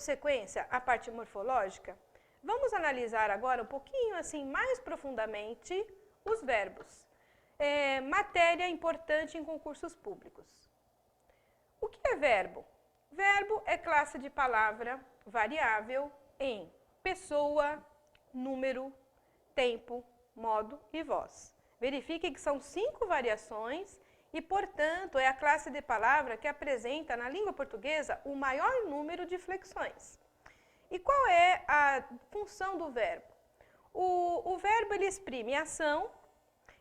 sequência à parte morfológica, vamos analisar agora um pouquinho assim mais profundamente os verbos. Matéria importante em concursos públicos. O que é verbo? Verbo é classe de palavra variável em pessoa, número, tempo, modo e voz. Verifique que são 5 variações e, portanto, é a classe de palavra que apresenta na língua portuguesa o maior número de flexões. E qual é a função do verbo? O verbo ele exprime ação,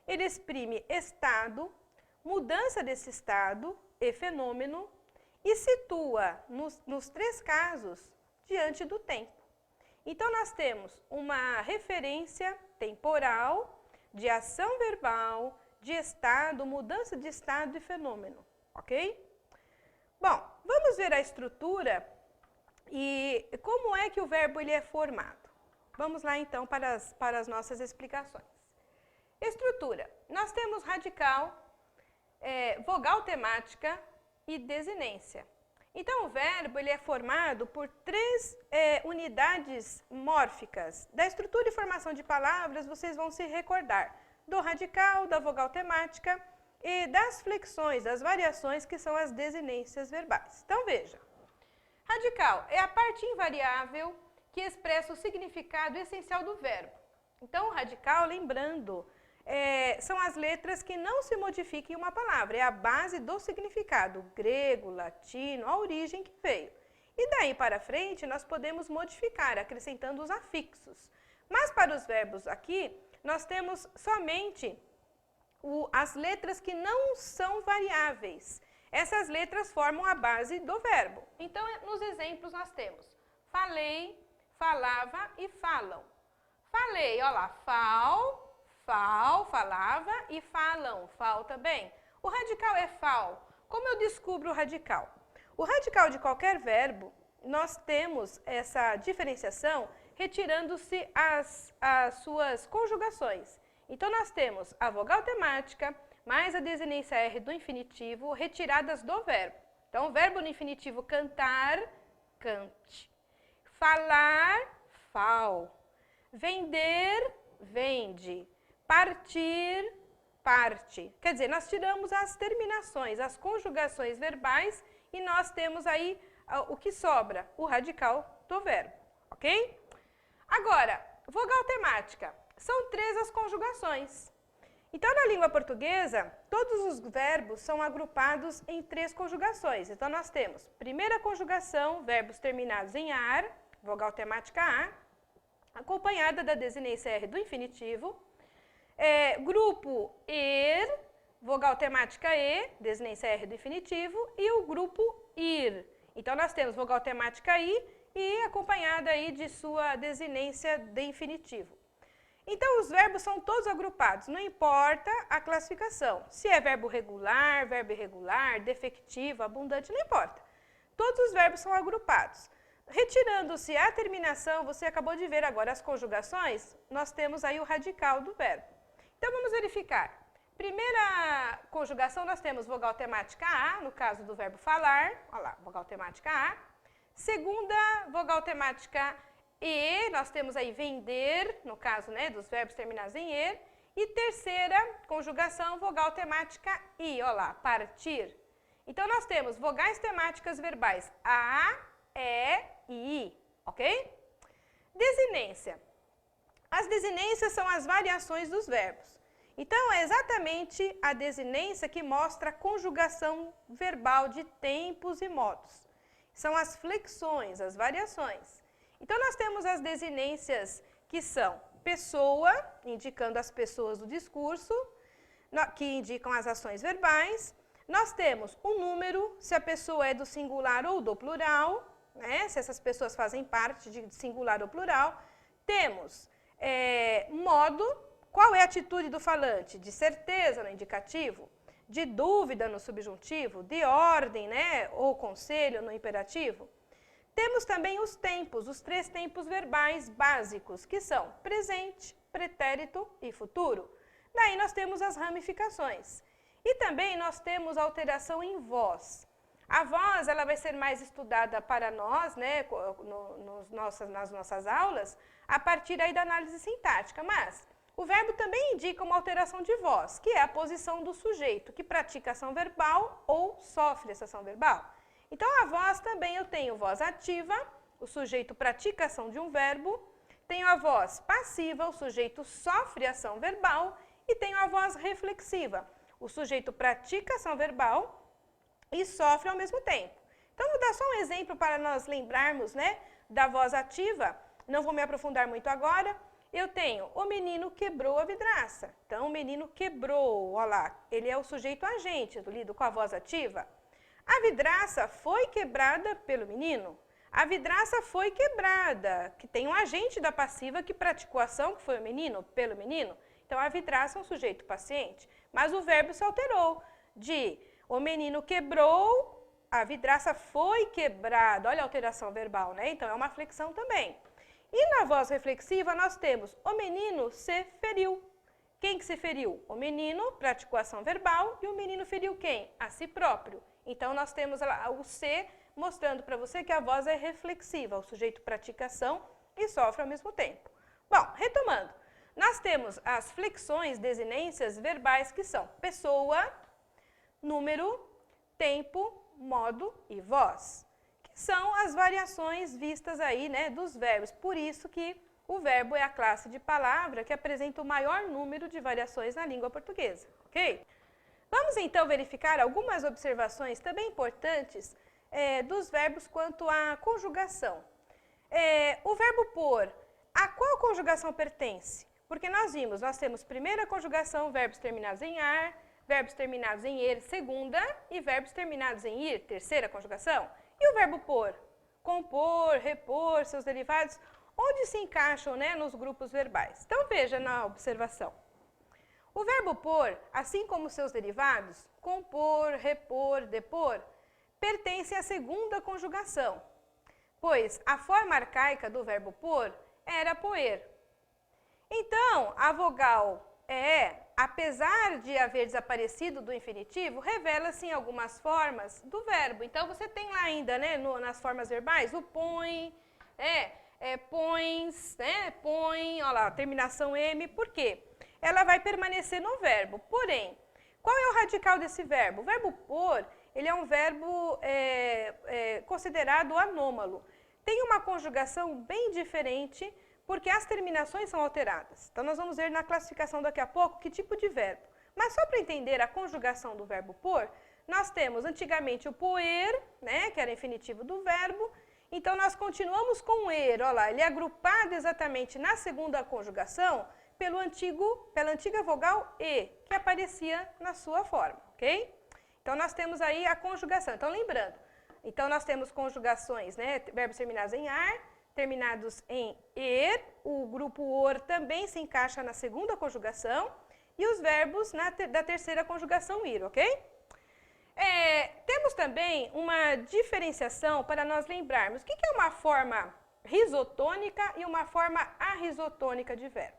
ele exprime estado, mudança desse estado e fenômeno e situa nos 3 casos diante do tempo. Então, nós temos uma referência temporal de ação verbal, de estado, mudança de estado e fenômeno, ok? Bom, vamos ver a estrutura e como é que o verbo ele é formado. Vamos lá, então, para as nossas explicações. Estrutura. Nós temos radical, vogal temática e desinência. Então, o verbo ele é formado por 3 unidades mórficas. Da estrutura e formação de palavras, vocês vão se recordar do radical, da vogal temática e das flexões, das variações que são as desinências verbais. Então, veja. Radical é a parte invariável que expressa o significado essencial do verbo. Então, o radical, lembrando, são as letras que não se modificam em uma palavra, é a base do significado, grego, latino, a origem que veio. E daí para frente nós podemos modificar, acrescentando os afixos. Mas para os verbos aqui, nós temos somente as letras que não são variáveis. Essas letras formam a base do verbo. Então, nos exemplos nós temos falei, falava e falam. Falei, olha lá, falava e falam, fal também. O radical é fal. Como eu descubro o radical? O radical de qualquer verbo, nós temos essa diferenciação retirando-se as suas conjugações. Então, nós temos a vogal temática mais a desinência R do infinitivo retiradas do verbo. Então, o verbo no infinitivo cantar, cante. Falar, fal. Vender, vende. Partir, parte. Quer dizer, nós tiramos as terminações, as conjugações verbais e nós temos aí o que sobra, o radical do verbo, ok? Agora, vogal temática. São 3 as conjugações. Então, na língua portuguesa, todos os verbos são agrupados em 3 conjugações. Então, nós temos primeira conjugação, verbos terminados em ar, vogal temática A, acompanhada da desinência R do infinitivo. Grupo er, vogal temática E, desinência R do infinitivo, e o grupo ir. Então, nós temos vogal temática I e acompanhada aí de sua desinência de infinitivo. Então, os verbos são todos agrupados, não importa a classificação. Se é verbo regular, verbo irregular, defectivo, abundante, não importa. Todos os verbos são agrupados. Retirando-se a terminação, você acabou de ver agora as conjugações, nós temos aí o radical do verbo. Então, vamos verificar. Primeira conjugação, nós temos vogal temática A, no caso do verbo falar. Olha lá, vogal temática A. Segunda, vogal temática E, nós temos aí vender, no caso, né, dos verbos terminados em er. E terceira conjugação, vogal temática I, olha lá, partir. Então, nós temos vogais temáticas verbais A, E e I, ok? Desinência. As desinências são as variações dos verbos. Então, é exatamente a desinência que mostra a conjugação verbal de tempos e modos. São as flexões, as variações. Então, nós temos as desinências que são pessoa, indicando as pessoas do discurso, que indicam as ações verbais. Nós temos o número, se a pessoa é do singular ou do plural, né, se essas pessoas fazem parte de singular ou plural. Temos modo, qual é a atitude do falante? De certeza no indicativo, de dúvida no subjuntivo, de ordem, né, ou conselho no imperativo. Temos também os tempos, os 3 tempos verbais básicos, que são presente, pretérito e futuro. Daí nós temos as ramificações. E também nós temos alteração em voz. A voz, ela vai ser mais estudada para nós, né, nas nossas aulas, a partir aí da análise sintática, mas o verbo também indica uma alteração de voz, que é a posição do sujeito, que pratica ação verbal ou sofre essa ação verbal. Então, a voz também eu tenho voz ativa, o sujeito pratica ação de um verbo, tenho a voz passiva, o sujeito sofre ação verbal, e tenho a voz reflexiva, o sujeito pratica ação verbal e sofre ao mesmo tempo. Então, vou dar só um exemplo para nós lembrarmos, né, da voz ativa, não vou me aprofundar muito agora. Eu tenho, o menino quebrou a vidraça. Então, o menino quebrou, olha lá, ele é o sujeito agente, lido com a voz ativa. A vidraça foi quebrada pelo menino. A vidraça foi quebrada, que tem um agente da passiva que praticou a ação, que foi o menino, pelo menino. Então, a vidraça é um sujeito paciente, mas o verbo se alterou de o menino quebrou, a vidraça foi quebrada. Olha a alteração verbal, né? Então, é uma flexão também. E na voz reflexiva, nós temos o menino se feriu. Quem que se feriu? O menino praticou ação verbal e o menino feriu quem? A si próprio. Então, nós temos o se mostrando para você que a voz é reflexiva. O sujeito pratica ação e sofre ao mesmo tempo. Bom, retomando. Nós temos as flexões, desinências verbais, que são pessoa, número, tempo, modo e voz, que são as variações vistas aí, né, dos verbos. Por isso que o verbo é a classe de palavra que apresenta o maior número de variações na língua portuguesa, ok? Vamos então verificar algumas observações também importantes dos verbos quanto à conjugação. O verbo por, a qual conjugação pertence? Porque nós vimos, nós temos primeira conjugação, verbos terminados em ar, verbos terminados em er, segunda, e verbos terminados em ir, terceira conjugação. E o verbo por? Compor, repor, seus derivados, onde se encaixam, né, nos grupos verbais? Então, veja na observação. O verbo por, assim como seus derivados, compor, repor, depor, pertence à segunda conjugação, pois a forma arcaica do verbo por era poer. Então, a vogal apesar de haver desaparecido do infinitivo, revela-se em algumas formas do verbo. Então, você tem lá ainda, né, nas formas verbais, o põe, pões, né, põe, olha lá, terminação M, por quê? Ela vai permanecer no verbo. Porém, qual é o radical desse verbo? O verbo por, ele é um verbo considerado anômalo. Tem uma conjugação bem diferente, porque as terminações são alteradas. Então, nós vamos ver na classificação daqui a pouco que tipo de verbo. Mas só para entender a conjugação do verbo por, nós temos antigamente o poer, né, que era infinitivo do verbo. Então, nós continuamos com o er, olha lá, ele é agrupado exatamente na segunda conjugação pela antiga vogal e, que aparecia na sua forma, ok? Então, nós temos aí a conjugação. Então, lembrando, então nós temos conjugações, né, verbos terminados em ar, terminados em er, o grupo or também se encaixa na segunda conjugação, e os verbos da terceira conjugação ir, ok? Temos também uma diferenciação para nós lembrarmos o que é uma forma risotônica e uma forma arrisotônica de verbo.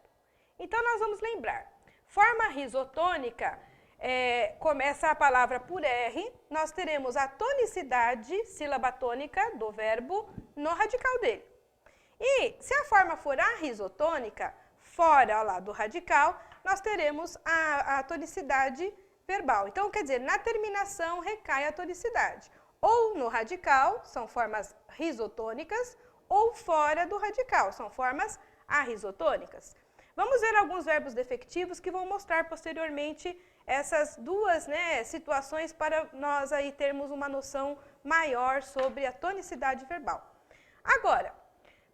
Então, nós vamos lembrar. Forma risotônica, começa a palavra por R, nós teremos a tonicidade, sílaba tônica do verbo no radical dele. E se a forma for arrisotônica, fora lá do radical, nós teremos a tonicidade verbal. Então, quer dizer, na terminação recai a tonicidade. Ou no radical, são formas risotônicas, ou fora do radical, são formas arrisotônicas. Vamos ver alguns verbos defectivos que vão mostrar posteriormente essas duas, né, situações para nós aí termos uma noção maior sobre a tonicidade verbal. Agora,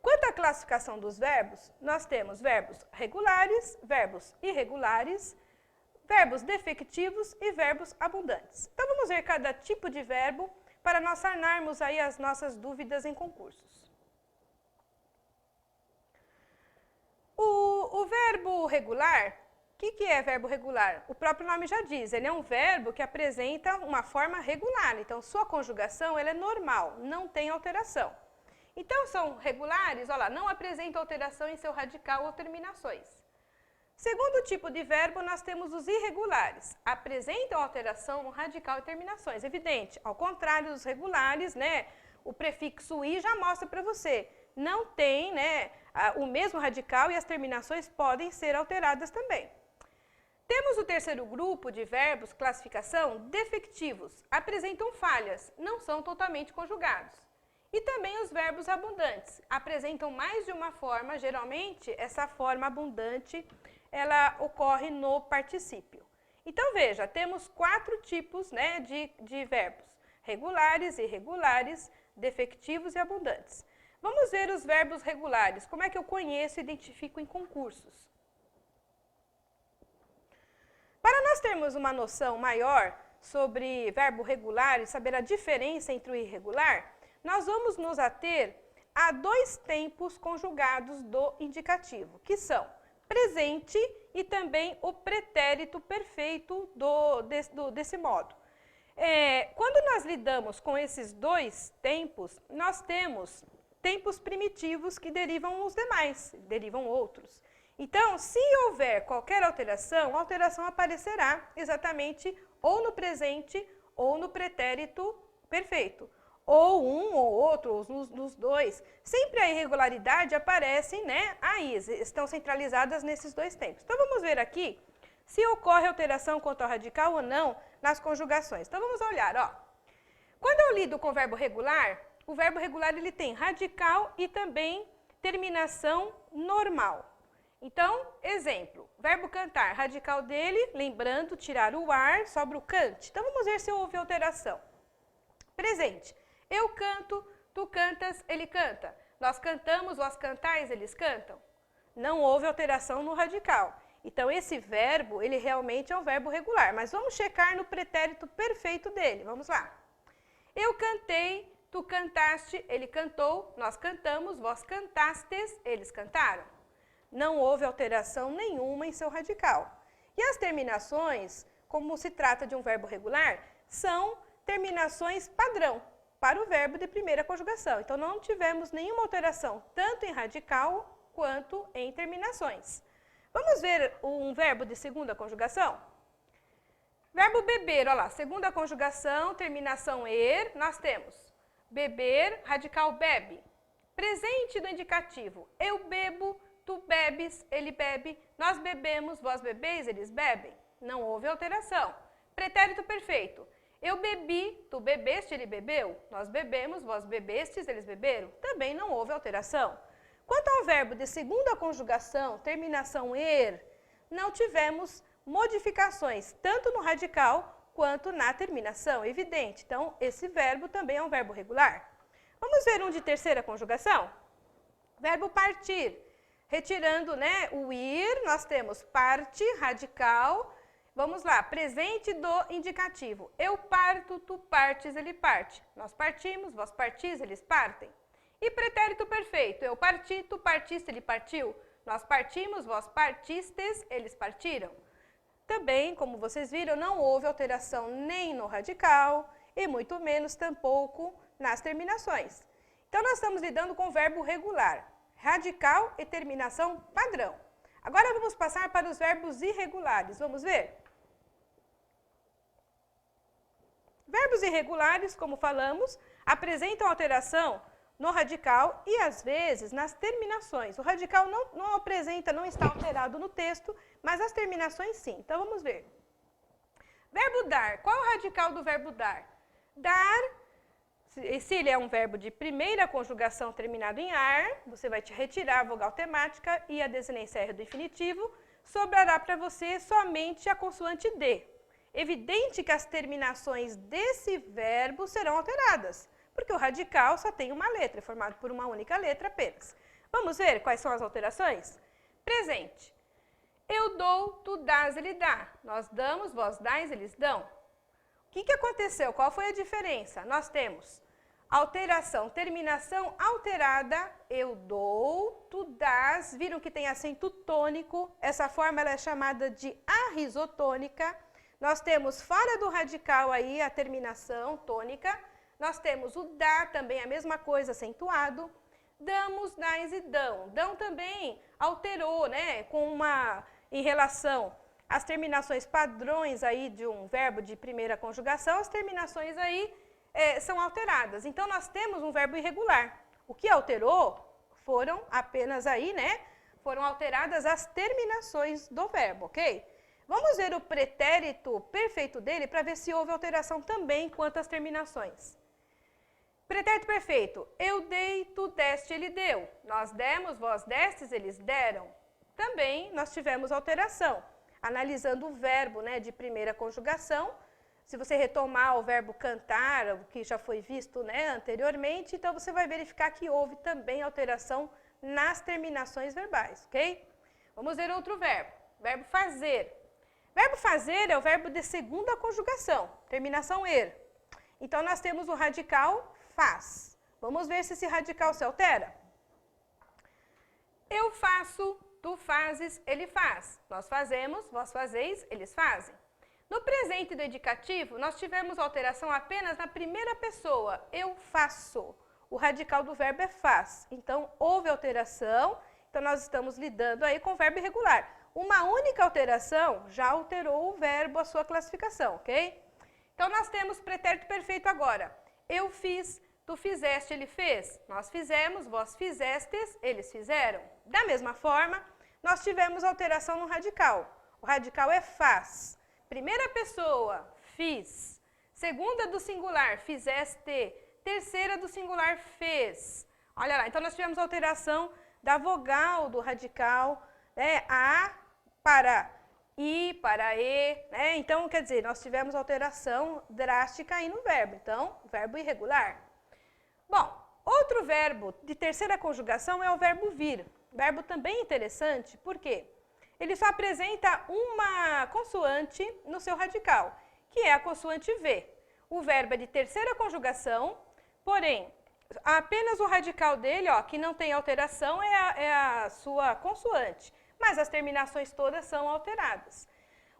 quanto à classificação dos verbos, nós temos verbos regulares, verbos irregulares, verbos defectivos e verbos abundantes. Então, vamos ver cada tipo de verbo para nós sanarmos aí as nossas dúvidas em concursos. O verbo regular, o que é verbo regular? O próprio nome já diz, ele é um verbo que apresenta uma forma regular, então sua conjugação ela é normal, não tem alteração. Então, são regulares, olha lá, não apresentam alteração em seu radical ou terminações. Segundo tipo de verbo, nós temos os irregulares. Apresentam alteração no radical e terminações. Evidente, ao contrário dos regulares, né, o prefixo i já mostra para você. Não tem, né, o mesmo radical e as terminações podem ser alteradas também. Temos o terceiro grupo de verbos, classificação, defectivos. Apresentam falhas, não são totalmente conjugados. E também os verbos abundantes. Apresentam mais de uma forma, geralmente essa forma abundante ela ocorre no particípio. Então, veja, temos 4 tipos, né, de verbos. Regulares, irregulares, defectivos e abundantes. Vamos ver os verbos regulares. Como é que eu conheço e identifico em concursos? Para nós termos uma noção maior sobre verbo regular e saber a diferença entre o irregular, nós vamos nos ater a 2 tempos conjugados do indicativo, que são presente e também o pretérito perfeito desse modo. Quando nós lidamos com esses 2 tempos, nós temos tempos primitivos que derivam os demais, derivam outros. Então, se houver qualquer alteração, a alteração aparecerá exatamente ou no presente ou no pretérito perfeito. Ou um ou outro, ou nos 2. Sempre a irregularidade aparece, né, aí, estão centralizadas nesses 2 tempos. Então, vamos ver aqui se ocorre alteração quanto ao radical ou não nas conjugações. Então, vamos olhar, ó. Quando eu lido com o verbo regular, o verbo regular ele tem radical e também terminação normal. Então, exemplo, verbo cantar, radical dele, lembrando, tirar o ar, sobra o cante. Então, vamos ver se houve alteração. Presente. Eu canto, tu cantas, ele canta. Nós cantamos, vós cantais, eles cantam. Não houve alteração no radical. Então, esse verbo, ele realmente é um verbo regular. Mas vamos checar no pretérito perfeito dele. Vamos lá. Eu cantei, tu cantaste, ele cantou, nós cantamos, vós cantastes, eles cantaram. Não houve alteração nenhuma em seu radical. E as terminações, como se trata de um verbo regular, são terminações padrão para o verbo de primeira conjugação. Então, não tivemos nenhuma alteração, tanto em radical quanto em terminações. Vamos ver um verbo de segunda conjugação? Verbo beber, olha lá, segunda conjugação, terminação er, nós temos beber, radical bebe. Presente do indicativo, eu bebo, tu bebes, ele bebe, nós bebemos, vós bebeis, eles bebem. Não houve alteração. Pretérito perfeito. Eu bebi, tu bebeste, ele bebeu. Nós bebemos, vós bebestes, eles beberam. Também não houve alteração. Quanto ao verbo de segunda conjugação, terminação er, não tivemos modificações, tanto no radical quanto na terminação, evidente. Então, esse verbo também é um verbo regular. Vamos ver um de terceira conjugação? Verbo partir. Retirando, né, o ir, nós temos parte, radical. Vamos lá, presente do indicativo. Eu parto, tu partes, ele parte. Nós partimos, vós partis, eles partem. E pretérito perfeito. Eu parti, tu partiste, ele partiu. Nós partimos, vós partistes, eles partiram. Também, como vocês viram, não houve alteração nem no radical e muito menos tampouco nas terminações. Então, nós estamos lidando com o verbo regular. Radical e terminação padrão. Agora vamos passar para os verbos irregulares. Vamos ver? Verbos irregulares, como falamos, apresentam alteração no radical e, às vezes, nas terminações. O radical não apresenta, não está alterado no texto, mas as terminações sim. Então, vamos ver. Verbo dar. Qual é o radical do verbo dar? Dar, se ele é um verbo de primeira conjugação terminado em ar, você vai te retirar a vogal temática e a desinência R do infinitivo, sobrará para você somente a consoante D. Evidente que as terminações desse verbo serão alteradas, porque o radical só tem uma letra, é formado por uma única letra apenas. Vamos ver quais são as alterações? Presente. Eu dou, tu dás, ele dá. Nós damos, vós dais, eles dão. O que aconteceu? Qual foi a diferença? Nós temos alteração, terminação alterada, eu dou, tu dás. Viram que tem acento tônico? Essa forma ela é chamada de arrisotônica. Nós temos fora do radical aí a terminação tônica. Nós temos o dá, também a mesma coisa, acentuado. Damos, dais e dão. Dão também alterou, né? Com uma em relação às terminações padrões aí de um verbo de primeira conjugação, as terminações aí são alteradas. Então, nós temos um verbo irregular. O que alterou foram apenas aí, né? Foram alteradas as terminações do verbo, ok? Vamos ver o pretérito perfeito dele para ver se houve alteração também quanto às terminações. Pretérito perfeito. Eu dei, tu deste, ele deu. Nós demos, vós destes, eles deram. Também nós tivemos alteração. Analisando o verbo, né, de primeira conjugação, se você retomar o verbo cantar, o que já foi visto, né, anteriormente, então você vai verificar que houve também alteração nas terminações verbais, ok? Vamos ver outro verbo. Verbo fazer. Verbo fazer é o verbo de segunda conjugação, terminação er. Então, nós temos o radical faz. Vamos ver se esse radical se altera. Eu faço, tu fazes, ele faz. Nós fazemos, vós fazeis, eles fazem. No presente do indicativo, nós tivemos alteração apenas na primeira pessoa, eu faço. O radical do verbo é faz. Então, houve alteração, então nós estamos lidando aí com o verbo irregular. Uma única alteração já alterou o verbo, a sua classificação, ok? Então, nós temos pretérito perfeito agora. Eu fiz, tu fizeste, ele fez. Nós fizemos, vós fizestes, eles fizeram. Da mesma forma, nós tivemos alteração no radical. O radical é faz. Primeira pessoa, fiz. Segunda do singular, fizeste. Terceira do singular, fez. Olha lá, então nós tivemos alteração da vogal do radical, né? A para I, para E, né? Então, quer dizer, nós tivemos alteração drástica aí no verbo. Então, verbo irregular. Bom, outro verbo de terceira conjugação é o verbo vir. Verbo também interessante, por quê? Ele só apresenta uma consoante no seu radical, que é a consoante V. O verbo é de terceira conjugação, porém, apenas o radical dele, ó, que não tem alteração, é a sua consoante, mas as terminações todas são alteradas.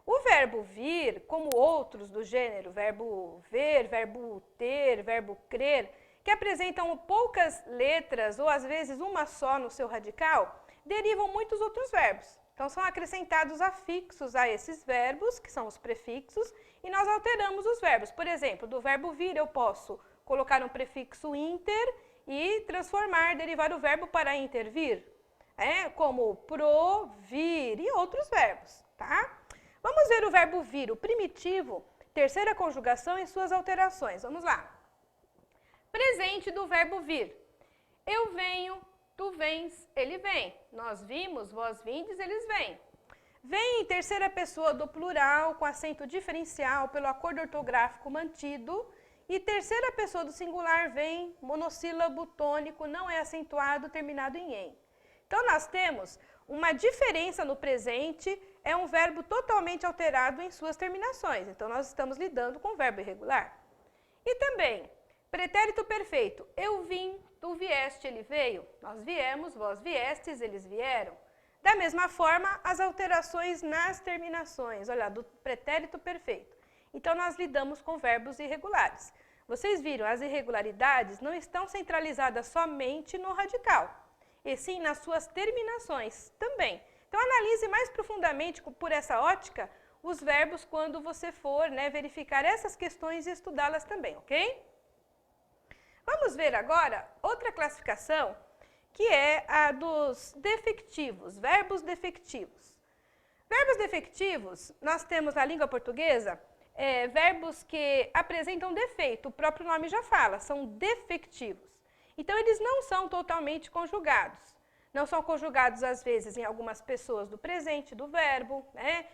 O verbo vir, como outros do gênero, verbo ver, verbo ter, verbo crer, que apresentam poucas letras ou às vezes uma só no seu radical, derivam muitos outros verbos. Então, são acrescentados afixos a esses verbos, que são os prefixos, e nós alteramos os verbos. Por exemplo, do verbo vir eu posso colocar um prefixo inter e transformar, derivar o verbo para intervir, como provir e outros verbos, tá? Vamos ver o verbo vir, o primitivo, terceira conjugação e suas alterações. Vamos lá. Presente do verbo vir. Eu venho, tu vens, ele vem. Nós vimos, vós vindes, eles vêm. Vem em terceira pessoa do plural, com acento diferencial, pelo acordo ortográfico mantido. E terceira pessoa do singular vem, monossílabo tônico, não é acentuado, terminado em em. Então, nós temos uma diferença no presente, é um verbo totalmente alterado em suas terminações. Então, nós estamos lidando com o verbo irregular. E também, pretérito perfeito. Eu vim, tu vieste, ele veio. Nós viemos, vós viestes, eles vieram. Da mesma forma, as alterações nas terminações, olha, do pretérito perfeito. Então, nós lidamos com verbos irregulares. Vocês viram, as irregularidades não estão centralizadas somente no radical, e sim nas suas terminações também. Então, analise mais profundamente, por essa ótica, os verbos quando você for, né, verificar essas questões e estudá-las também, ok? Vamos ver agora outra classificação, que é a dos defectivos, verbos defectivos. Verbos defectivos, nós temos na língua portuguesa, verbos que apresentam defeito, o próprio nome já fala, são defectivos. Então, eles não são totalmente conjugados. Não são conjugados, às vezes, em algumas pessoas do presente, do verbo, né?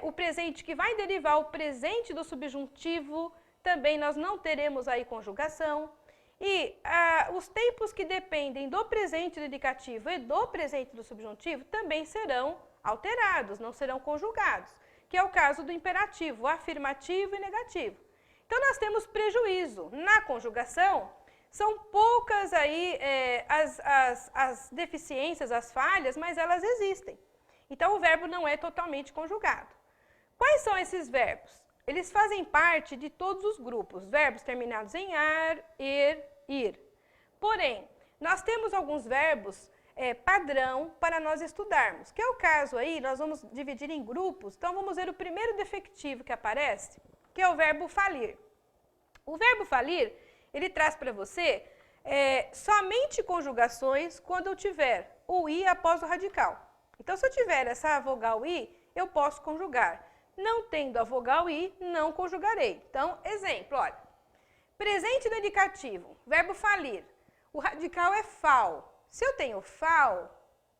O presente que vai derivar o presente do subjuntivo, também nós não teremos aí conjugação. E os tempos que dependem do presente do indicativo e do presente do subjuntivo também serão alterados, não serão conjugados, que é o caso do imperativo, afirmativo e negativo. Então, nós temos prejuízo. Na conjugação, são poucas aí as deficiências, as falhas, mas elas existem. Então, o verbo não é totalmente conjugado. Quais são esses verbos? Eles fazem parte de todos os grupos, verbos terminados em ar, er, ir. Porém, nós temos alguns verbos padrão para nós estudarmos, que é o caso aí, nós vamos dividir em grupos, então vamos ver o primeiro defectivo que aparece, que é o verbo falir. O verbo falir, ele traz para você somente conjugações quando eu tiver o i após o radical. Então, se eu tiver essa vogal i, eu posso conjugar. Não tendo a vogal i, não conjugarei. Então, exemplo, olha, presente do indicativo, verbo falir, o radical é fal. Se eu tenho fal,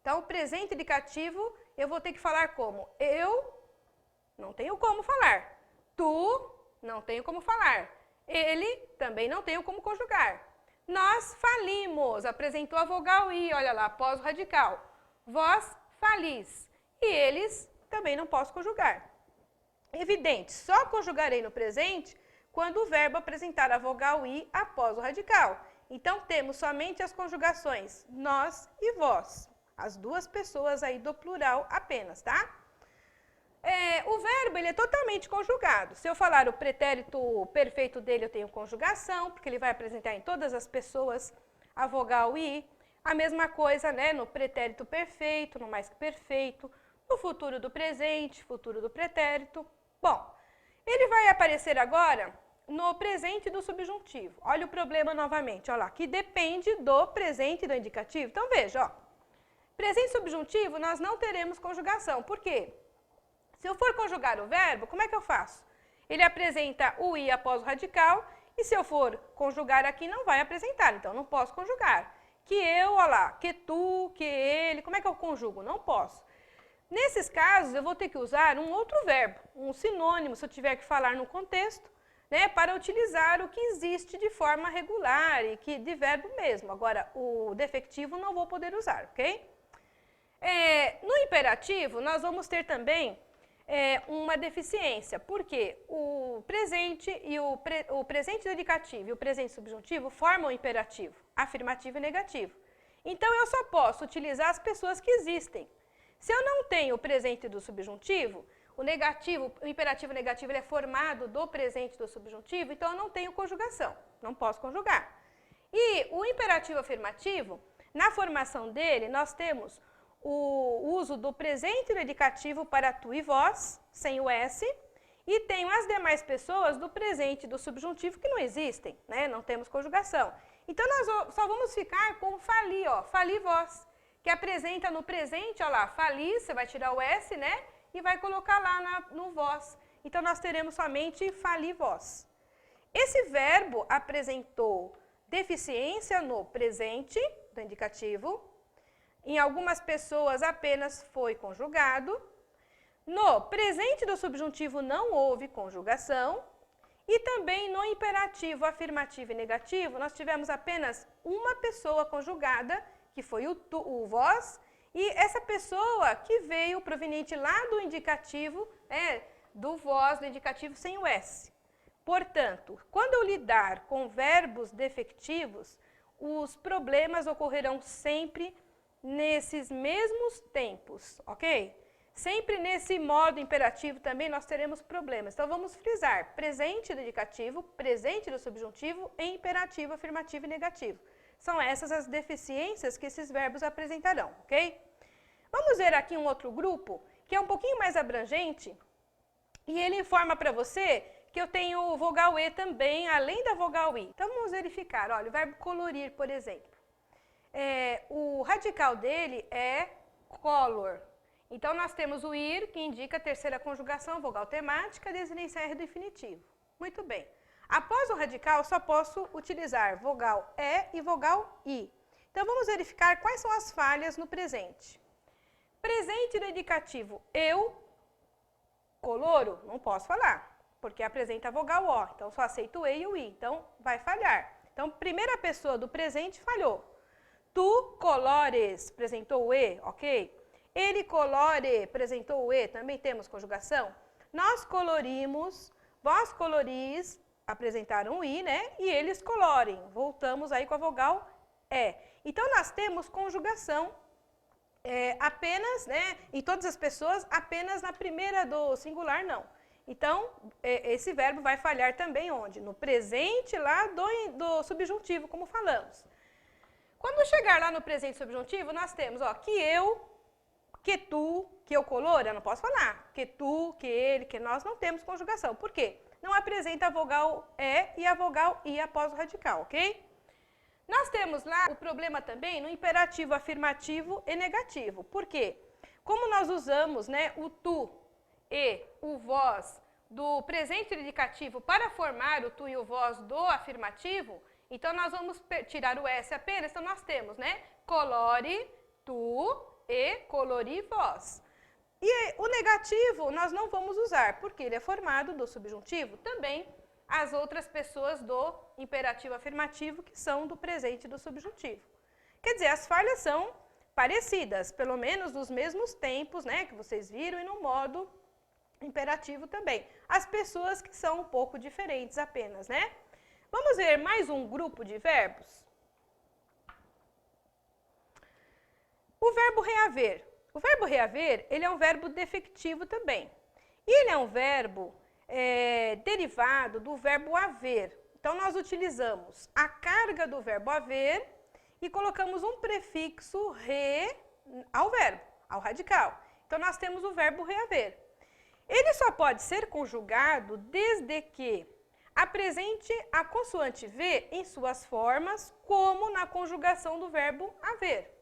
então o presente indicativo eu vou ter que falar como? Eu não tenho como falar. Tu não tenho como falar. Ele também não tenho como conjugar. Nós falimos, apresentou a vogal i, olha lá, após o radical. Vós falis. E eles também não posso conjugar. Evidente, só conjugarei no presente quando o verbo apresentar a vogal i após o radical. Então, temos somente as conjugações nós e vós. As duas pessoas aí do plural apenas, tá? O verbo, ele é totalmente conjugado. Se eu falar o pretérito perfeito dele, eu tenho conjugação, porque ele vai apresentar em todas as pessoas a vogal i. A mesma coisa, né, no pretérito perfeito, no mais que perfeito, no futuro do presente, futuro do pretérito. Bom, ele vai aparecer agora no presente do subjuntivo. Olha o problema novamente, olha lá, que depende do presente do indicativo. Então, veja, ó, presente subjuntivo nós não teremos conjugação. Por quê? Se eu for conjugar o verbo, como é que eu faço? Ele apresenta o i após o radical, e se eu for conjugar aqui, não vai apresentar, então não posso conjugar. Que eu, olha lá, que tu, que ele, como é que eu conjugo? Não posso. Nesses casos, eu vou ter que usar um outro verbo, um sinônimo, se eu tiver que falar no contexto, né, para utilizar o que existe de forma regular e que de verbo mesmo. Agora, o defectivo não vou poder usar, ok? No imperativo, nós vamos ter também uma deficiência, porque o presente e o presente do indicativo e o presente subjuntivo formam o imperativo, afirmativo e negativo. Então, eu só posso utilizar as pessoas que existem. Se eu não tenho o presente do subjuntivo, o imperativo negativo ele é formado do presente do subjuntivo, então eu não tenho conjugação, não posso conjugar. E o imperativo afirmativo, na formação dele, nós temos o uso do presente do indicativo para tu e vós, sem o S, e tenho as demais pessoas do presente do subjuntivo que não existem, né? Não temos conjugação. Então, nós só vamos ficar com fali, ó, fali vós, que apresenta no presente, ó lá, fali, você vai tirar o S, né? E vai colocar lá no vós. Então, nós teremos somente fali vós. Esse verbo apresentou deficiência no presente do indicativo. Em algumas pessoas apenas foi conjugado. No presente do subjuntivo não houve conjugação. E também no imperativo afirmativo e negativo, nós tivemos apenas uma pessoa conjugada, que foi o vós, e essa pessoa que veio proveniente lá do indicativo, do vós, do indicativo sem o S. Portanto, quando eu lidar com verbos defectivos, os problemas ocorrerão sempre nesses mesmos tempos, ok? Sempre nesse modo imperativo também nós teremos problemas. Então, vamos frisar presente do indicativo, presente do subjuntivo e imperativo, afirmativo e negativo. São essas as deficiências que esses verbos apresentarão, ok? Vamos ver aqui um outro grupo, que é um pouquinho mais abrangente, e ele informa para você que eu tenho vogal E também, além da vogal I. Então, vamos verificar, olha, o verbo colorir, por exemplo. O radical dele é color. Então, nós temos o ir, que indica a terceira conjugação, vogal temática, desinência R do infinitivo. Muito bem. Após o radical, só posso utilizar vogal E e vogal I. Então, vamos verificar quais são as falhas no presente. Presente do indicativo eu, coloro, não posso falar, porque apresenta a vogal O. Então, só aceito o E e o I. Então, vai falhar. Então, primeira pessoa do presente falhou. Tu colores, apresentou o E, ok? Ele colore, apresentou o E, também temos conjugação. Nós colorimos, vós coloris, apresentaram o I, né? E eles colorem. Voltamos aí com a vogal E. Então, nós temos conjugação apenas, né? Em todas as pessoas, apenas na primeira do singular, não. Então, esse verbo vai falhar também onde? No presente lá do subjuntivo, como falamos. Quando chegar lá no presente subjuntivo, nós temos, ó, que eu, que tu, que eu color, eu não posso falar. Que tu, que ele, que nós, não temos conjugação. Por quê? Não apresenta a vogal E e a vogal I após o radical, ok? Nós temos lá o problema também no imperativo afirmativo e negativo. Por quê? Como nós usamos, né, o tu e o vós do presente indicativo para formar o tu e o vós do afirmativo, então nós vamos tirar o S apenas, então nós temos, né, colore, tu e colori vós. E o negativo nós não vamos usar, porque ele é formado do subjuntivo, também as outras pessoas do imperativo afirmativo, que são do presente do subjuntivo. Quer dizer, as falhas são parecidas, pelo menos nos mesmos tempos, né, que vocês viram, e no modo imperativo também. As pessoas que são um pouco diferentes apenas, né? Vamos ver mais um grupo de verbos? O verbo reaver. O verbo reaver, ele é um verbo defectivo também. E ele é um verbo derivado do verbo haver. Então, nós utilizamos a carga do verbo haver e colocamos um prefixo re ao verbo, ao radical. Então, nós temos o verbo reaver. Ele só pode ser conjugado desde que apresente a consoante V em suas formas, como na conjugação do verbo haver.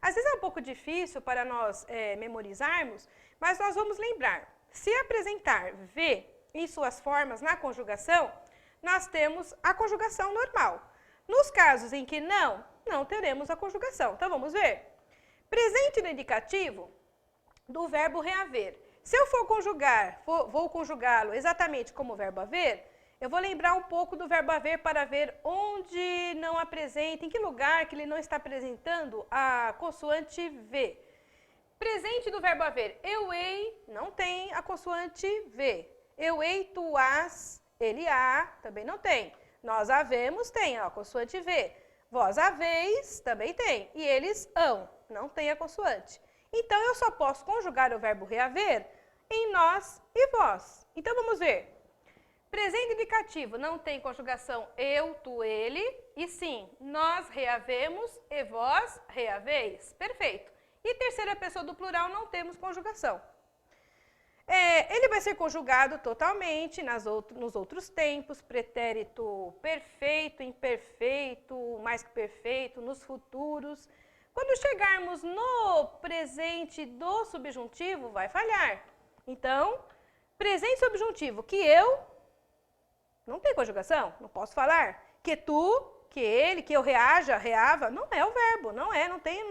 Às vezes é um pouco difícil para nós memorizarmos, mas nós vamos lembrar. Se apresentar V em suas formas na conjugação, nós temos a conjugação normal. Nos casos em que não teremos a conjugação. Então, vamos ver. Presente no indicativo do verbo reaver. Se eu for conjugar, vou conjugá-lo exatamente como o verbo haver, eu vou lembrar um pouco do verbo haver para ver onde não apresenta, em que lugar que ele não está apresentando a consoante V. Presente do verbo haver, eu, ei, não tem a consoante V. Eu, ei, tu, as, ele, a, também não tem. Nós havemos, tem a consoante V. Vós haveis, também tem. E eles hão, não tem a consoante. Então, eu só posso conjugar o verbo reaver em nós e vós. Então, vamos ver. Presente indicativo não tem conjugação eu, tu, ele. E sim, nós reavemos e vós reaveis. Perfeito. E terceira pessoa do plural não temos conjugação. Ele vai ser conjugado totalmente nos outros tempos, pretérito perfeito, imperfeito, mais que perfeito, nos futuros. Quando chegarmos no presente do subjuntivo, vai falhar. Então, presente subjuntivo, que eu, não tem conjugação, não posso falar. Que tu, que ele, que eu reaja, reava, não é o verbo, não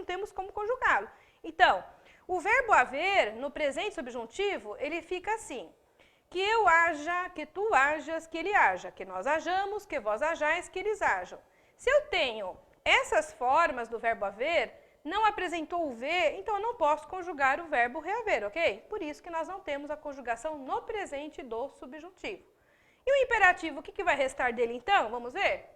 temos como conjugá-lo. Então, o verbo haver, no presente subjuntivo, ele fica assim. Que eu haja, que tu hajas, que ele haja. Que nós hajamos, que vós hajais, que eles hajam. Se eu tenho essas formas do verbo haver, não apresentou o V, então eu não posso conjugar o verbo reaver, ok? Por isso que nós não temos a conjugação no presente do subjuntivo. E o imperativo, o que vai restar dele então? Vamos ver?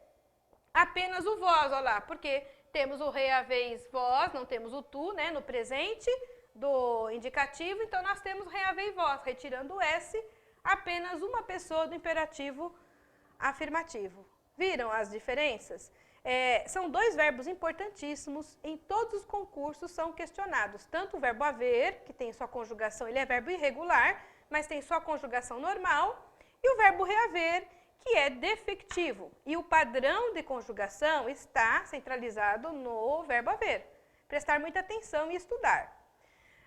Apenas o vós, olha lá, porque temos o reaveis vós, não temos o tu, né, no presente do indicativo, então nós temos reavei vós, retirando o S, apenas uma pessoa do imperativo afirmativo. Viram as diferenças? São dois verbos importantíssimos, em todos os concursos são questionados, tanto o verbo haver, que tem sua conjugação, ele é verbo irregular, mas tem sua conjugação normal, e o verbo reaver, que é defectivo, e o padrão de conjugação está centralizado no verbo haver. Prestar muita atenção e estudar.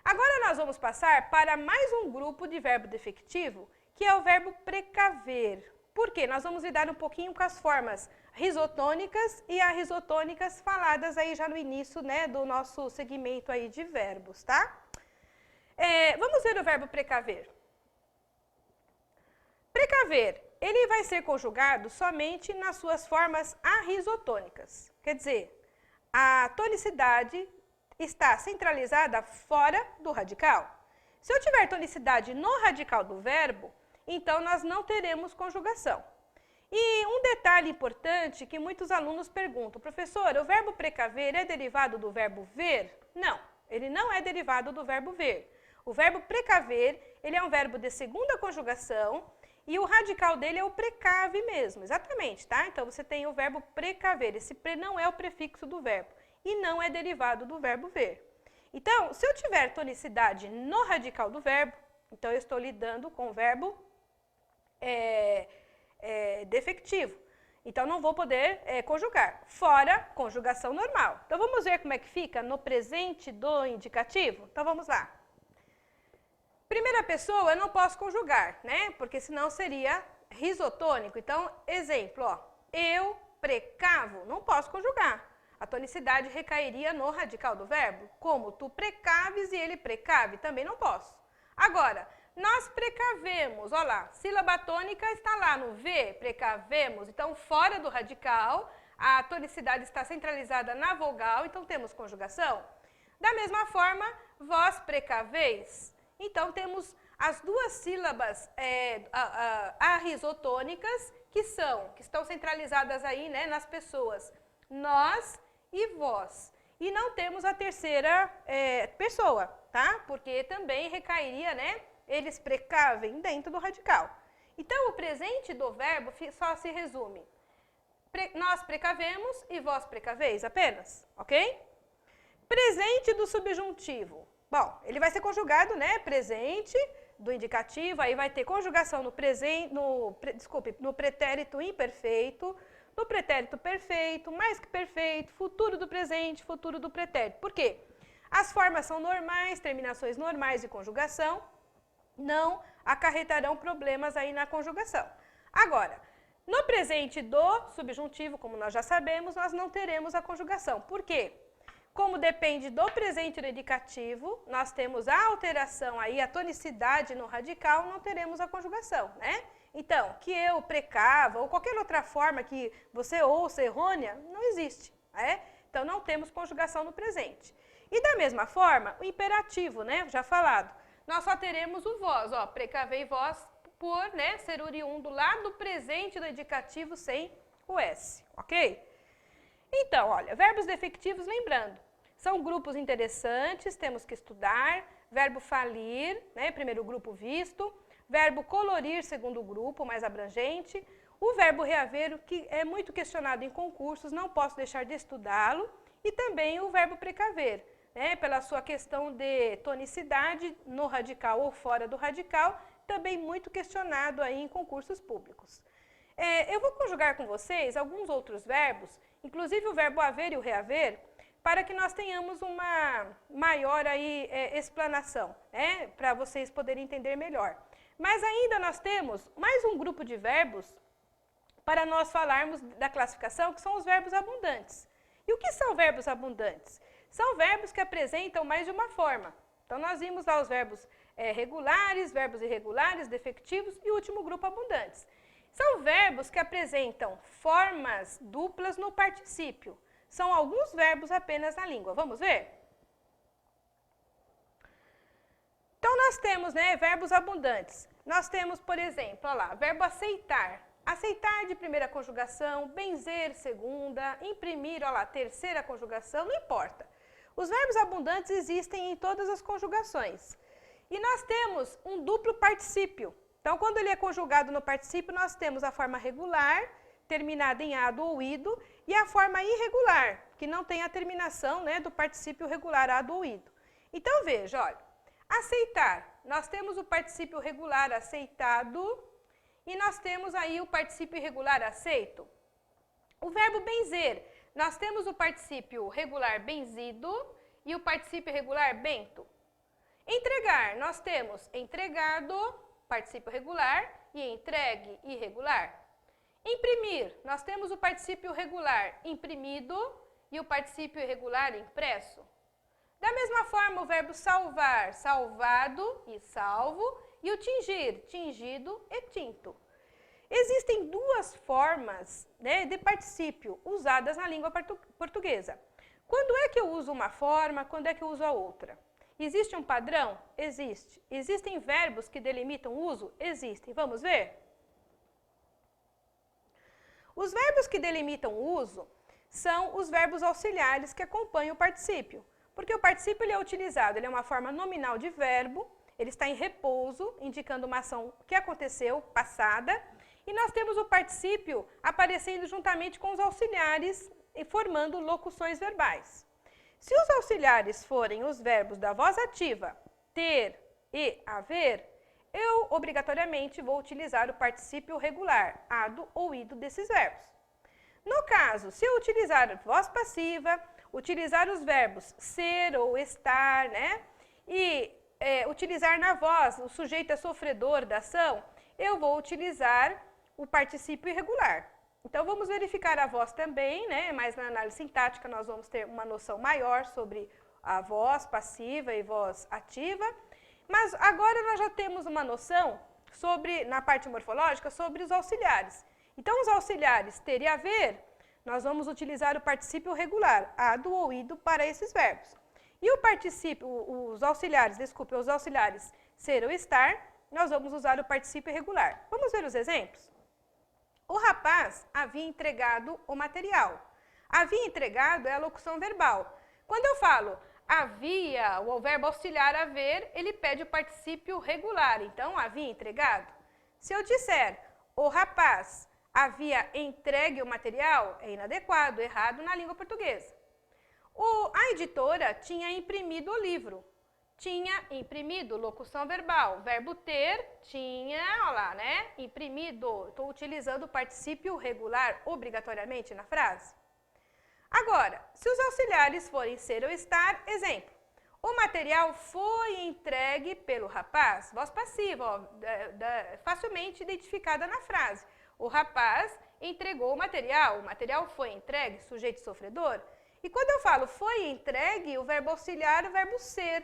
Agora nós vamos passar para mais um grupo de verbo defectivo, que é o verbo precaver. Por quê? Nós vamos lidar um pouquinho com as formas risotônicas e arrisotônicas faladas aí já no início, né, do nosso segmento aí de verbos, tá? Vamos ver o verbo precaver. Precaver, ele vai ser conjugado somente nas suas formas arrisotônicas. Quer dizer, a tonicidade está centralizada fora do radical. Se eu tiver tonicidade no radical do verbo, então nós não teremos conjugação. E um detalhe importante que muitos alunos perguntam, professor, o verbo precaver é derivado do verbo ver? Não, ele não é derivado do verbo ver. O verbo precaver, ele é um verbo de segunda conjugação e o radical dele é o precave mesmo, exatamente, tá? Então, você tem o verbo precaver, esse pre não é o prefixo do verbo. e não é derivado do verbo ver. Então, se eu tiver tonicidade no radical do verbo, então eu estou lidando com o verbo defectivo. Então, não vou poder conjugar, fora conjugação normal. Então, vamos ver como é que fica no presente do indicativo? Então, vamos lá. Primeira pessoa, eu não posso conjugar, né? Porque senão seria risotônico. Então, exemplo, ó, eu precavo, não posso conjugar. A tonicidade recairia no radical do verbo. Como tu precaves e ele precave, também não posso. Agora, nós precavemos, olha lá, sílaba tônica está lá no V, precavemos, então fora do radical, a tonicidade está centralizada na vogal, então temos conjugação. Da mesma forma, vós precaveis, então temos as duas sílabas arrisotônicas que estão centralizadas aí, né, nas pessoas, nós e vós. E não temos a terceira pessoa, tá? Porque também recairia, né? Eles precavem dentro do radical. Então, o presente do verbo só se resume. Nós precavemos e vós precaveis apenas, ok? Presente do subjuntivo. Bom, ele vai ser conjugado, né? Presente do indicativo, aí vai ter conjugação no pretérito imperfeito, no pretérito perfeito, mais que perfeito, futuro do presente, futuro do pretérito. Por quê? As formas são normais, terminações normais de conjugação, não acarretarão problemas aí na conjugação. Agora, no presente do subjuntivo, como nós já sabemos, nós não teremos a conjugação. Por quê? Como depende do presente do indicativo, nós temos a alteração aí, a tonicidade no radical, não teremos a conjugação, né? Então, que eu precava, ou qualquer outra forma que você ouça errônea, não existe, né? Então, não temos conjugação no presente. E da mesma forma, o imperativo, né, já falado, nós só teremos o vós, ó, precavei vós, por, né, ser oriundo lá do presente do indicativo sem o S, ok? Então, olha, verbos defectivos, lembrando, são grupos interessantes, temos que estudar, verbo falir, né, primeiro grupo visto, verbo colorir, segundo grupo, mais abrangente, o verbo reaver, que é muito questionado em concursos, não posso deixar de estudá-lo, e também o verbo precaver, né, pela sua questão de tonicidade no radical ou fora do radical, também muito questionado aí em concursos públicos. Eu vou conjugar com vocês alguns outros verbos, inclusive o verbo haver e o reaver, para que nós tenhamos uma maior aí, explanação, né, para vocês poderem entender melhor. Mas ainda nós temos mais um grupo de verbos para nós falarmos da classificação, que são os verbos abundantes. E o que são verbos abundantes? São verbos que apresentam mais de uma forma. Então, nós vimos lá os verbos regulares, verbos irregulares, defectivos e o último grupo abundantes. São verbos que apresentam formas duplas no particípio. São alguns verbos apenas na língua. Vamos ver? Então, nós temos, né, verbos abundantes. Nós temos, por exemplo, olha lá, verbo aceitar. Aceitar de primeira conjugação, benzer segunda, imprimir, olha lá, terceira conjugação, não importa. Os verbos abundantes existem em todas as conjugações. E nós temos um duplo particípio. Então, quando ele é conjugado no particípio, nós temos a forma regular, terminada em ado ou ido, e a forma irregular, que não tem a terminação, né, do particípio regular ado ou ido. Então, veja, olha, aceitar, nós temos o particípio regular aceitado, e nós temos aí o particípio irregular aceito. O verbo benzer, nós temos o particípio regular benzido e o particípio irregular bento. Entregar, nós temos entregado, particípio regular, e entregue, irregular. Imprimir, nós temos o particípio regular imprimido e o particípio irregular impresso. Da mesma forma, o verbo salvar, salvado e salvo, e o tingir, tingido e tinto. Existem duas formas, né, de particípio usadas na língua portuguesa. Quando é que eu uso uma forma, quando é que eu uso a outra? Existe um padrão? Existe. Existem verbos que delimitam o uso? Existem. Vamos ver? Os verbos que delimitam o uso são os verbos auxiliares que acompanham o particípio. Porque o particípio ele é utilizado, ele é uma forma nominal de verbo, ele está em repouso, indicando uma ação que aconteceu, passada, e nós temos o particípio aparecendo juntamente com os auxiliares e formando locuções verbais. Se os auxiliares forem os verbos da voz ativa, ter e haver, eu obrigatoriamente vou utilizar o particípio regular, ado ou ido desses verbos. No caso, se eu utilizar voz passiva, utilizar os verbos ser ou estar, né? E utilizar na voz, o sujeito é sofredor da ação, eu vou utilizar o particípio irregular. Então, vamos verificar a voz também, né? Mas na análise sintática nós vamos ter uma noção maior sobre a voz passiva e voz ativa. Mas agora nós já temos uma noção sobre, na parte morfológica, sobre os auxiliares. Então, os auxiliares ter e haver, nós vamos utilizar o particípio regular, ado ou ido, para esses verbos. E o particípio, os auxiliares ser ou estar, nós vamos usar o particípio irregular. Vamos ver os exemplos? O rapaz havia entregado o material. Havia entregado é a locução verbal. Quando eu falo havia, o verbo auxiliar haver, ele pede o particípio regular. Então, havia entregado. Se eu disser o rapaz havia entregue o material, é inadequado, errado na língua portuguesa. A editora tinha imprimido o livro. Tinha imprimido, locução verbal. Verbo ter, tinha, olha lá, né? Imprimido. Estou utilizando o particípio regular obrigatoriamente na frase. Agora, se os auxiliares forem ser ou estar, exemplo. O material foi entregue pelo rapaz. Voz passiva, ó, facilmente identificada na frase. O rapaz entregou o material foi entregue, sujeito sofredor. E quando eu falo foi entregue, o verbo auxiliar é o verbo ser.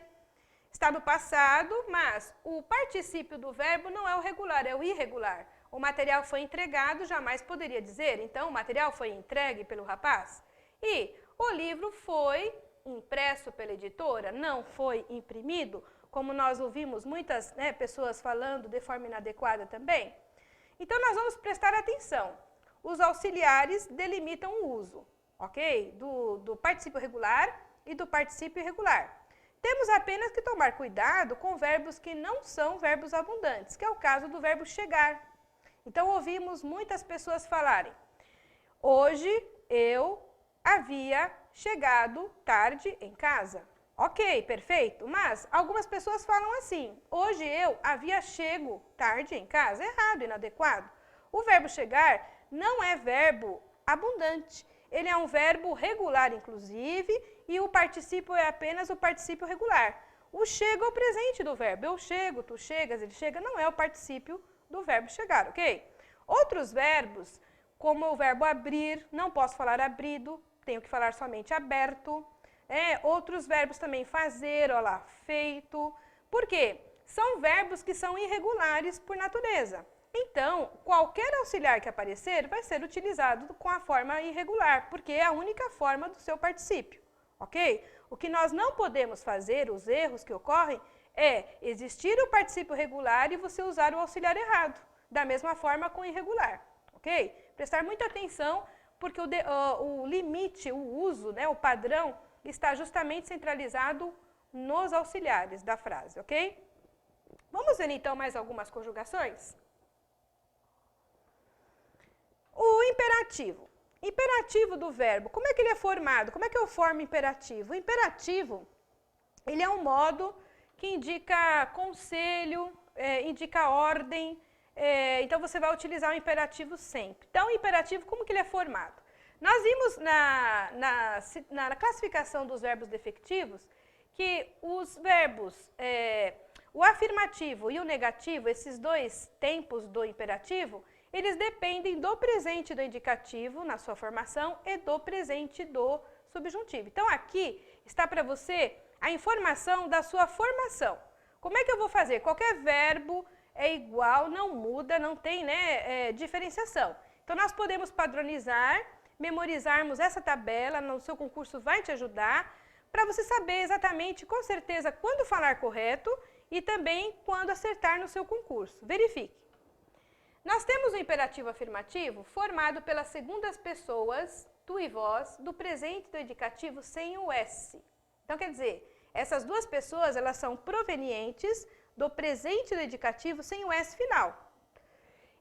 Está no passado, mas o particípio do verbo não é o regular, é o irregular. O material foi entregado, jamais poderia dizer, então o material foi entregue pelo rapaz. E o livro foi impresso pela editora, não foi imprimido, como nós ouvimos muitas pessoas falando de forma inadequada também. Então, nós vamos prestar atenção. Os auxiliares delimitam o uso, ok? Do particípio regular e do particípio irregular. Temos apenas que tomar cuidado com verbos que não são verbos abundantes, que é o caso do verbo chegar. Então, ouvimos muitas pessoas falarem, hoje eu havia chegado tarde em casa. Ok, perfeito, mas algumas pessoas falam assim, hoje eu havia chego tarde em casa. Errado, inadequado. O verbo chegar não é verbo abundante. Ele é um verbo regular, inclusive, e o particípio é apenas o particípio regular. O chega é o presente do verbo. Eu chego, tu chegas, ele chega, não é o particípio do verbo chegar, ok? Outros verbos, como o verbo abrir, não posso falar abrido, tenho que falar somente aberto. Outros verbos também fazer, olha lá, feito. Por quê? São verbos que são irregulares por natureza. Então, qualquer auxiliar que aparecer vai ser utilizado com a forma irregular, porque é a única forma do seu particípio, ok? O que nós não podemos fazer, os erros que ocorrem, é existir o particípio regular e você usar o auxiliar errado, da mesma forma com o irregular, ok? Prestar muita atenção, porque o limite, o uso, né, o padrão, está justamente centralizado nos auxiliares da frase, ok? Vamos ver então mais algumas conjugações? O imperativo. Imperativo do verbo, como é que ele é formado? Como é que eu formo imperativo? O imperativo, ele é um modo que indica conselho, indica ordem, então você vai utilizar o imperativo sempre. Então, o imperativo, como que ele é formado? Nós vimos na classificação dos verbos defectivos que os verbos, o afirmativo e o negativo, esses dois tempos do imperativo, eles dependem do presente do indicativo na sua formação e do presente do subjuntivo. Então, aqui está para você a informação da sua formação. Como é que eu vou fazer? Qualquer verbo é igual, não muda, não tem diferenciação. Então, nós podemos padronizar, memorizarmos essa tabela, no seu concurso vai te ajudar, para você saber exatamente, com certeza, quando falar correto e também quando acertar no seu concurso. Verifique. Nós temos o imperativo afirmativo formado pelas segundas pessoas, tu e vós, do presente do indicativo sem o S. Então, quer dizer, essas duas pessoas, elas são provenientes do presente do indicativo sem o S final.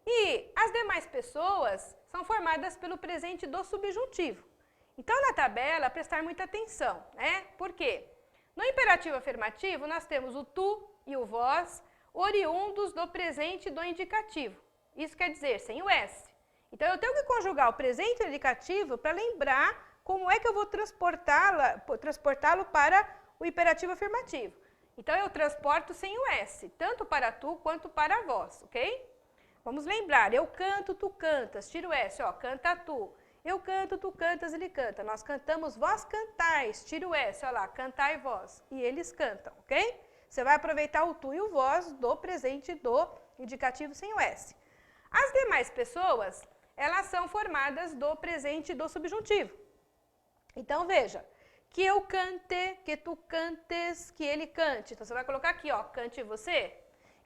E as demais pessoas são formadas pelo presente do subjuntivo. Então, na tabela, prestar muita atenção, né? Por quê? No imperativo afirmativo, nós temos o tu e o vós, oriundos do presente do indicativo. Isso quer dizer, sem o S. Então, eu tenho que conjugar o presente e o indicativo para lembrar como é que eu vou transportá-lo para o imperativo afirmativo. Então, eu transporto sem o S, tanto para tu quanto para vós, ok? Vamos lembrar, eu canto, tu cantas, tira o S, ó, canta tu. Eu canto, tu cantas, ele canta. Nós cantamos, vós cantais, tira o S, olha lá, cantai vós. E eles cantam, ok? Você vai aproveitar o tu e o vós do presente do indicativo sem o S. As demais pessoas, elas são formadas do presente do subjuntivo. Então, veja, que eu cante, que tu cantes, que ele cante. Então, você vai colocar aqui, ó, cante você.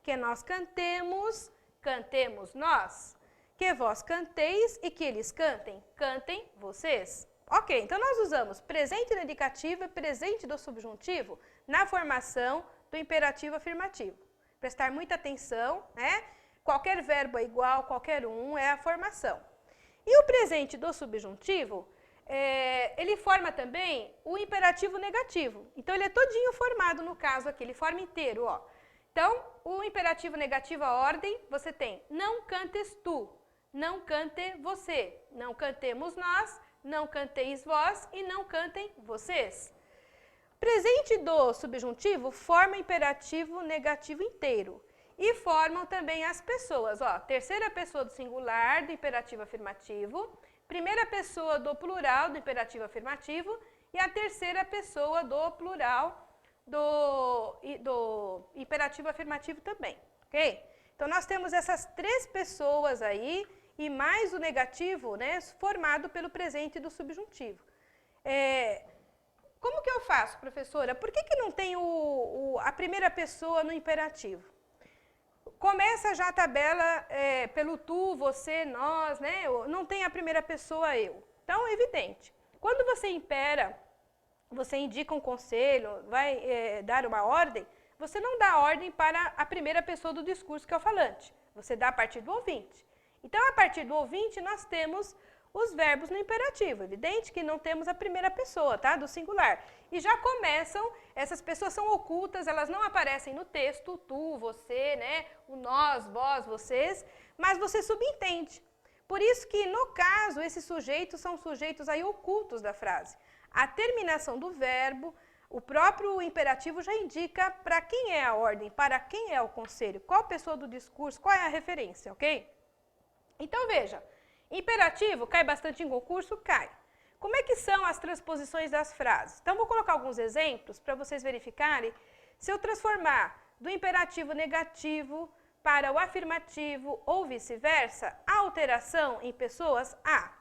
Que nós cantemos, cantemos nós. Que vós canteis e que eles cantem, cantem vocês. Ok, então nós usamos presente do indicativo e presente do subjuntivo na formação do imperativo afirmativo. Prestar muita atenção, né? Qualquer verbo é igual, qualquer um é a formação. E o presente do subjuntivo, ele forma também o imperativo negativo. Então, ele é todinho formado, no caso aqui, ele forma inteiro, ó. Então, o imperativo negativo, a ordem, você tem não cantes tu, não cante você, não cantemos nós, não canteis vós e não cantem vocês. Presente do subjuntivo forma imperativo negativo inteiro. E formam também as pessoas, ó, terceira pessoa do singular do imperativo afirmativo, primeira pessoa do plural do imperativo afirmativo e a terceira pessoa do plural do imperativo afirmativo também, ok? Então, nós temos essas três pessoas aí e mais o negativo, né, formado pelo presente do subjuntivo. Como que eu faço, professora? Por que não tem a primeira pessoa no imperativo? Começa já a tabela pelo tu, você, nós, né? Não tem a primeira pessoa eu. Então, é evidente. Quando você impera, você indica um conselho, vai dar uma ordem, você não dá ordem para a primeira pessoa do discurso, que é o falante. Você dá a partir do ouvinte. Então, a partir do ouvinte, nós temos os verbos no imperativo. Evidente que não temos a primeira pessoa, tá? Do singular. E já começam, essas pessoas são ocultas, elas não aparecem no texto, tu, você, né? O nós, vós, vocês, mas você subentende. Por isso que, no caso, esses sujeitos são sujeitos aí ocultos da frase. A terminação do verbo, o próprio imperativo já indica para quem é a ordem, para quem é o conselho, qual pessoa do discurso, qual é a referência, ok? Então, veja, imperativo cai bastante em concurso? Cai. Como é que são as transposições das frases? Então, vou colocar alguns exemplos para vocês verificarem se eu transformar do imperativo negativo para o afirmativo ou vice-versa, a alteração em pessoas há.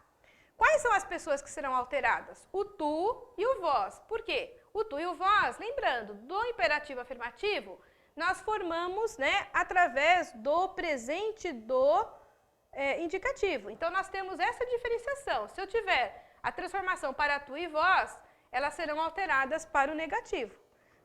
Quais são as pessoas que serão alteradas? O tu e o vós. Por quê? O tu e o vós, lembrando, do imperativo afirmativo, nós formamos, né, através do presente do indicativo. Então, nós temos essa diferenciação. Se eu tiver a transformação para tu e vós, elas serão alteradas para o negativo.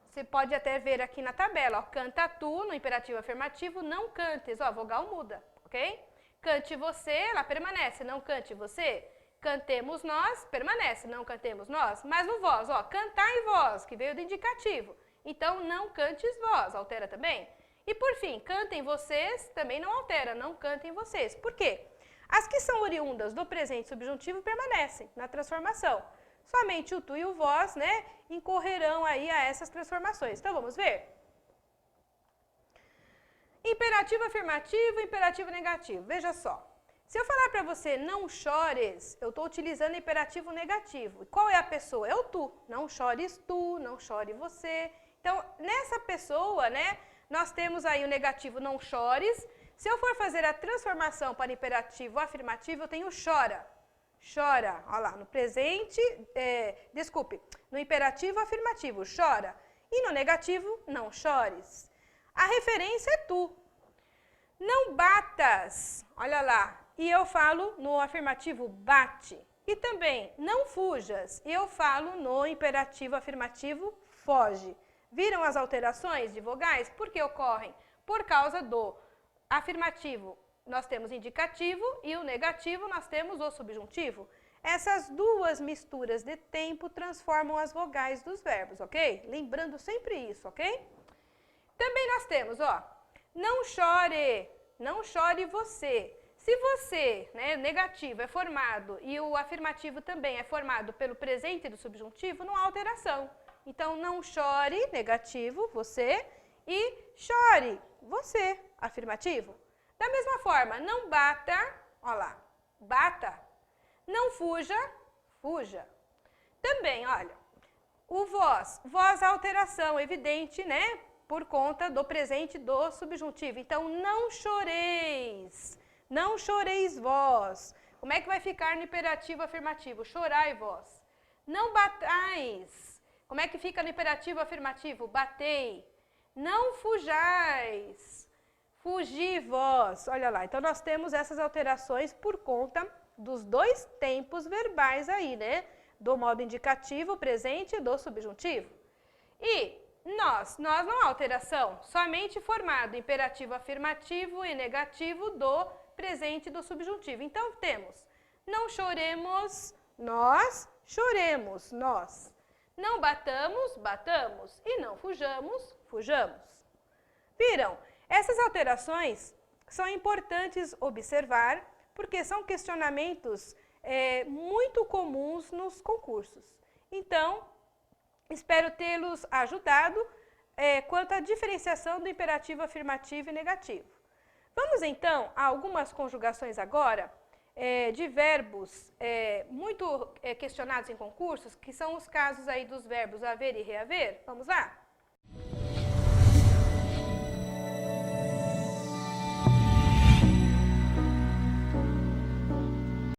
Você pode até ver aqui na tabela, ó, canta tu, no imperativo afirmativo, não cantes, ó, vogal muda, ok? Cante você, ela permanece, não cante você. Cantemos nós, permanece, não cantemos nós. Mas no vós, ó, cantai vós, que veio do indicativo. Então, não cantes vós, altera também. E por fim, cantem vocês, também não altera, não cantem vocês. Por quê? As que são oriundas do presente subjuntivo permanecem na transformação. Somente o tu e o vós, né, incorrerão aí a essas transformações. Então, vamos ver? Imperativo afirmativo, imperativo negativo. Veja só. Se eu falar para você não chores, eu estou utilizando imperativo negativo. E qual é a pessoa? É o tu. Não chores tu, não chore você. Então, nessa pessoa, né, nós temos aí o negativo não chores. Se eu for fazer a transformação para imperativo afirmativo, eu tenho chora. Chora, olha lá, no presente, no imperativo afirmativo, chora. E no negativo, não chores. A referência é tu. Não batas, olha lá. E eu falo no afirmativo bate. E também, não fujas. E eu falo no imperativo afirmativo foge. Viram as alterações de vogais? Por que ocorrem? Por causa do afirmativo, nós temos indicativo e o negativo, nós temos o subjuntivo. Essas duas misturas de tempo transformam as vogais dos verbos, ok? Lembrando sempre isso, ok? Também nós temos, ó, não chore você. Se você, né, negativo é formado e o afirmativo também é formado pelo presente do subjuntivo, não há alteração. Então, não chore, negativo, você, e chore, você, afirmativo. Da mesma forma, não bata, ó lá, bata. Não fuja, fuja. Também, olha, o voz alteração evidente, né, por conta do presente do subjuntivo. Então, não choreis vós. Como é que vai ficar no imperativo afirmativo? Chorai vós. Não batais. Como é que fica no imperativo afirmativo? Batei. Não fujais. Fugi vós. Olha lá, então nós temos essas alterações por conta dos dois tempos verbais aí, né? Do modo indicativo, presente e do subjuntivo. E nós não há alteração, somente formado imperativo afirmativo e negativo do presente do subjuntivo. Então, temos, não choremos, nós, choremos, nós. Não batamos, batamos. E não fujamos, fujamos. Viram? Essas alterações são importantes observar, porque são questionamentos muito comuns nos concursos. Então, espero tê-los ajudado quanto à diferenciação do imperativo afirmativo e negativo. Vamos então a algumas conjugações agora de verbos muito questionados em concursos, que são os casos aí dos verbos haver e reaver. Vamos lá?